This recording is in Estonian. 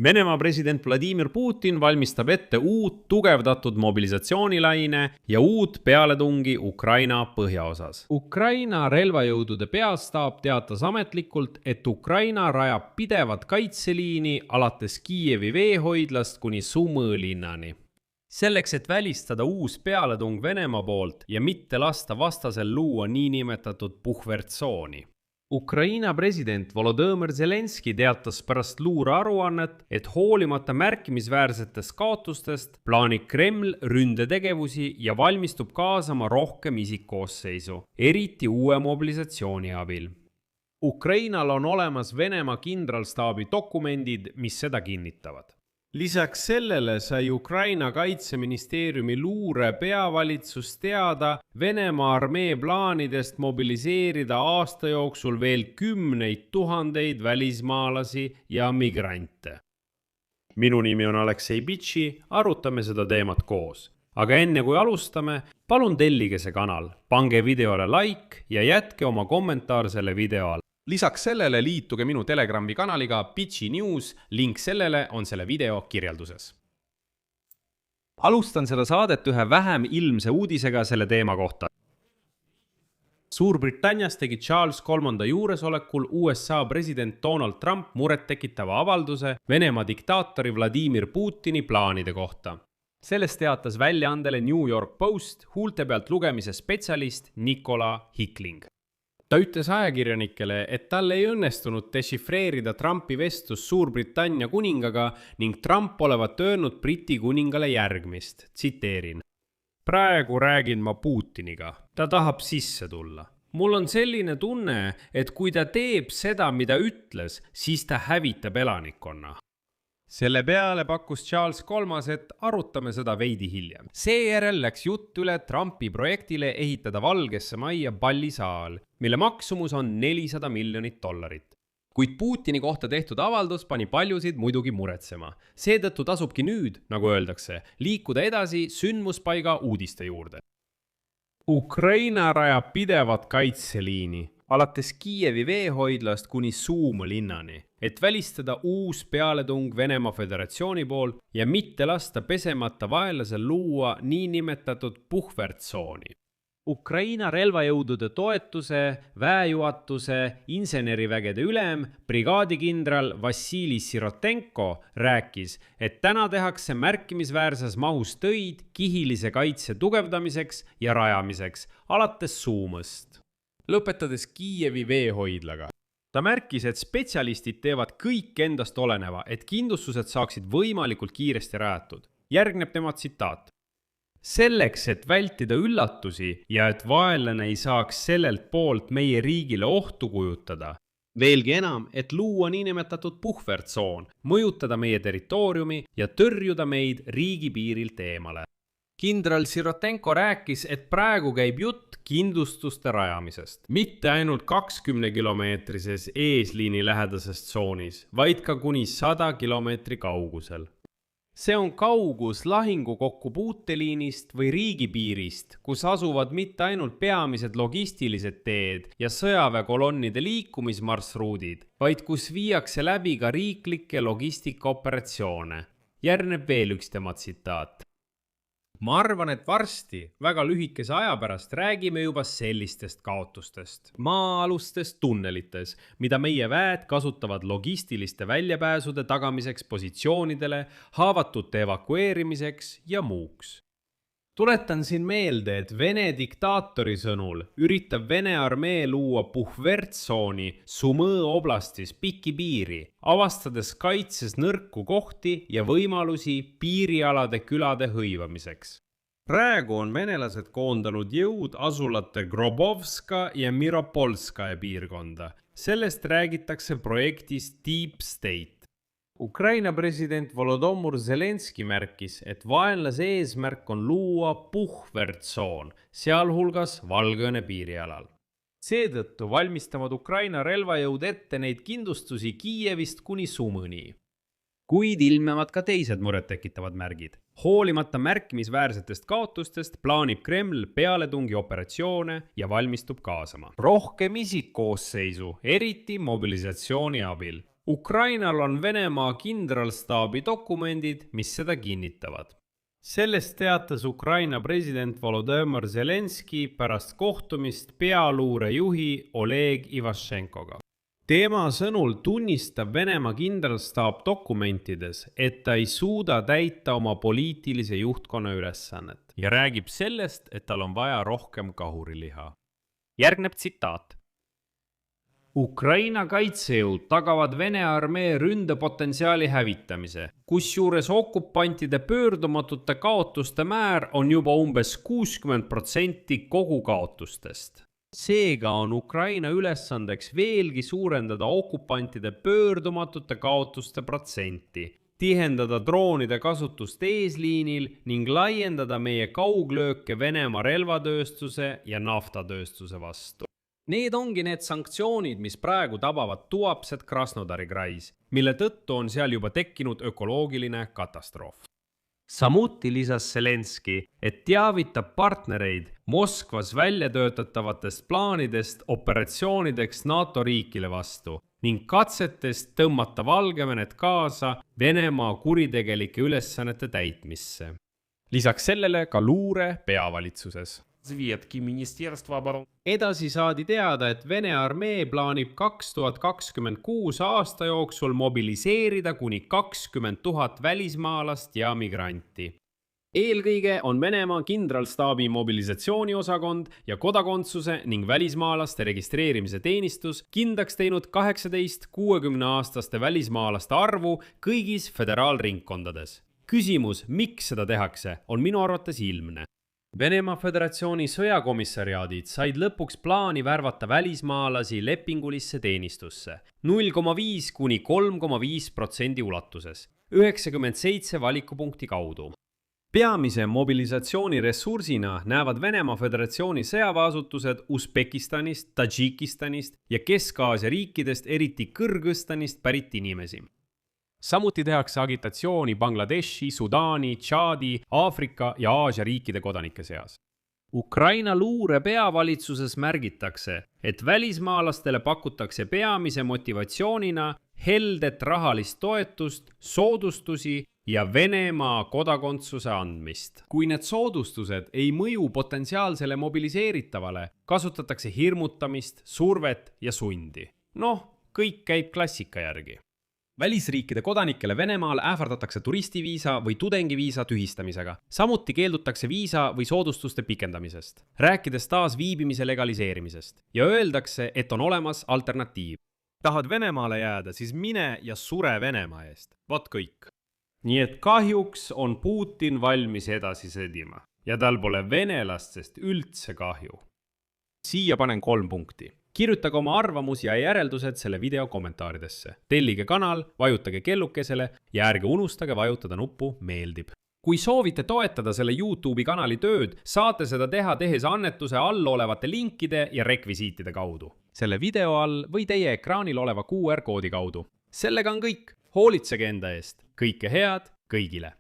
Venemaa president Vladimir Putin valmistab ette uut tugevdatud mobilisatsioonilaine ja uut pealetungi Ukraina põhjaosas. Ukraina relvajõudude peastaap teatas ametlikult, et Ukraina rajab pidevat kaitseliini alates Kiievi veehoidlast kuni Sumõ linnani. Selleks, et välistada uus pealetung Venemaa poolt ja mitte lasta vastasel luua niinimetatud puhvertsooni. Ukraina president Volodõmõr Zelenski teatas pärast luurearuannet, et hoolimata märkimisväärsetest kaotustest plaanib Kreml ründetegevusi ja valmistub kaasama rohkem isikkoosseisu, eriti uue mobilisatsiooni abil. Ukrainal on olemas Venemaa kindralstaabi dokumendid, mis seda kinnitavad. Lisaks sellele sai Ukraina kaitseministeeriumi luure peavalitsus teada Venemaa armee plaanidest mobiliseerida aasta jooksul veel 10 000 välismaalasi ja migrante. Minu nimi on Aleksei Bitši, arutame seda teemat koos. Aga enne kui alustame, palun tellige see kanal, pange videole like ja jätke oma kommentaar selle video all. Lisaks sellele liituge minu Telegrami kanaliga Bitši News, link sellele on selle video kirjelduses. Alustan seda saadet ühe vähem ilmse uudisega selle teema kohta. Suurbritannias tegi Charles III juuresolekul USA president Donald Trump murettekitava avalduse Venemaa diktaatori Vladimir Putini plaanide kohta. Sellest teatas väljaandele New York Post huulte pealt lugemise spetsialist Nicola Hickling. Ta ütles ajakirjanikele, et tal ei õnnestunud dešifreerida Trumpi vestlus Suurbritannia kuningaga ning Trump olevat öelnud Briti kuningale järgmist, tsiteerin. Praegu räägin ma Putiniga, ta tahab sisse tulla. Mul on selline tunne, et kui ta teeb seda, mida ütles, siis ta hävitab elanikkonna. Selle peale pakkus Charles III, et arutame seda veidi hiljem. Seejärel läks jutt üle Trumpi projektile ehitada Valgesse Majja pallisaal, mille maksumus on $400 miljonit. Kuid Putini kohta tehtud avaldus pani paljusid muidugi muretsema. Seetõttu tasubki nüüd, nagu öeldakse, liikuda edasi sündmuspaiga uudiste juurde. Ukraina rajab pidevat kaitseliini alates Kiievi veehoidlast kuni Sumõ linnani, et välistada uus pealetung Venemaa Föderatsiooni pool ja mitte lasta pesemata vaenlasel luua niinimetatud puhvertsooni. Ukraina relvajõudude toetuse, väejuhatuse, insenerivägede ülem, brigaadikindral Vassili Sirotenko rääkis, et täna tehakse märkimisväärses mahus töid kihilise kaitse tugevdamiseks ja rajamiseks alates Sumõst. Lõpetades Kiievi veehoidlaga. Ta märkis, et spetsialistid teevad kõik endast oleneva, et kindlustused saaksid võimalikult kiiresti rajatud. Järgneb tema tsitaat. Selleks, et vältida üllatusi ja et vaenlane ei saaks sellelt poolt meie riigile ohtu kujutada. Veelgi enam, et luua niinimetatud puhvertsoon, mõjutada meie territooriumi ja tõrjuda meid riigipiirilt eemale. Kindral Sirotenko rääkis, et praegu käib jutt kindlustuste rajamisest. Mitte ainult 20-kilomeetrises eesliini lähedasest tsoonis, vaid ka kuni 100 kilomeetri kaugusel. See on kaugus lahingukokku puuteliinist või riigipiirist, kus asuvad mitte ainult peamised logistilised teed ja sõjaväekolonnide liikumismarsruudid, vaid kus viiakse läbi ka riiklikke logistikaoperatsioone. Järgneb veel üks tema tsitaat. Ma arvan, et varsti, väga lühikese aja pärast räägime juba sellistest kaotustest. Maa-alustes tunnelites, mida meie väed kasutavad logistiliste väljapääsude tagamiseks positsioonidele, haavatute evakueerimiseks ja muuks. Tuletan siin meelde, et Vene diktaatori sõnul üritab Vene armee luua puhvertsooni Sumõ oblastis pikki piiri, avastades kaitses nõrku kohti ja võimalusi piirialade külade hõivamiseks. Praegu on venelased koondanud jõud asulate Grobovska ja Miropolskaja piirkonda. Sellest räägitakse projektis Deep State. Ukraina president Volodõmõr Zelenski märkis, et vaenlase eesmärk on luua puhvertsoon, sealhulgas Valgevene piirialal. Seetõttu valmistavad Ukraina relvajõud ette neid kindlustusi Kiievist kuni Sumõni. Kuid ilmnevad ka teised murettekitavad märgid. Hoolimata märkimisväärsetest kaotustest plaanib Kreml pealetungi operatsioone ja valmistub kaasama. Rohkem isikkoosseisu, eriti mobilisatsiooni abil. Ukrainal on Venemaa kindralstaabi dokumendid, mis seda kinnitavad. Sellest teatas Ukraina president Volodõmõr Zelenski pärast kohtumist pealuurejuhi Oleg Ivashchenkoga. Tema sõnul tunnistab Venemaa kindralstaap dokumentides, et ta ei suuda täita oma poliitilise juhtkonna ülesannet ja räägib sellest, et tal on vaja rohkem kahuriliha. Järgneb tsitaat. Ukraina kaitsejõud tagavad Vene armee ründepotentsiaali hävitamise, kusjuures okupantide pöördumatute kaotuste määr on juba umbes 60% kogu kaotustest. Seega on Ukraina ülesandeks veelgi suurendada okupantide pöördumatute kaotuste protsenti, tihendada droonide kasutust eesliinil ning laiendada meie kauglööke Venemaa relvatööstuse ja naftatööstuse vastu. Need ongi need sanktsioonid, mis praegu tabavad Tuapset Krasnodari krais, mille tõttu on seal juba tekkinud ökoloogiline katastroof. Samuti lisas Zelenski, et teavitab partnereid Moskvas väljatöötatavatest plaanidest operatsioonideks NATO riikile vastu ning katsetest tõmmata Valgevenet kaasa Venemaa kuritegelike ülesannete täitmisse. Lisaks sellele ka luure peavalitsuses. Edasi saadi teada, et Vene armee plaanib 2026 aasta jooksul mobiliseerida kuni 20 000 välismaalast ja migranti. Eelkõige on Venemaa kindralstaabi mobilisatsiooniosakond ja kodakondsuse ning välismaalaste registreerimise teenistus kindlaks teinud 18 60-aastaste välismaalaste arvu kõigis föderaalringkondades. Küsimus, miks seda tehakse, on minu arvates ilmne. Venemaa Föderatsiooni sõjakomissariaadid said lõpuks plaani värvata välismaalasi lepingulisse teenistusse 0,5 kuni 3,5% ulatuses, 97 valikupunkti kaudu. Peamise mobilisatsiooniressursina näevad Venemaa Föderatsiooni sõjaväeasutused Usbekistanist, Tadžikistanist ja Kesk-Aasia riikidest, eriti Kõrgõzstanist pärit inimesi. Samuti tehakse agitatsiooni Bangladeshi, Sudaani, Tšaadi, Aafrika ja Aasia riikide kodanike seas. Ukraina luure peavalitsuses märgitakse, et välismaalastele pakutakse peamise motivatsioonina heldet rahalist toetust, soodustusi ja Venemaa kodakondsuse andmist. Kui need soodustused ei mõju potentsiaalsele mobiliseeritavale, kasutatakse hirmutamist, survet ja sundi. Kõik käib klassika järgi. Välisriikide kodanikele Venemaal ähvardatakse turistiviisa või tudengiviisa tühistamisega. Samuti keeldutakse viisa või soodustuste pikendamisest, rääkides taas viibimise legaliseerimisest ja öeldakse, et on olemas alternatiiv. Tahad Venemaale jääda, siis mine ja sure Venemaa eest. Vot kõik. Nii et kahjuks on Putin valmis edasi sõdima ja tal pole venelastest üldse kahju. Siia panen 3 punkti. Kirjutage oma arvamus ja järeldused selle video kommentaaridesse. Tellige kanal, vajutage kellukesele ja ärge unustage vajutada nuppu meeldib. Kui soovite toetada selle YouTube'i kanali tööd, saate seda teha tehes annetuse all olevate linkide ja rekvisiitide kaudu. Selle video all või teie ekraanil oleva QR-koodi kaudu. Sellega on kõik. Hoolitsege enda eest. Kõike head kõigile!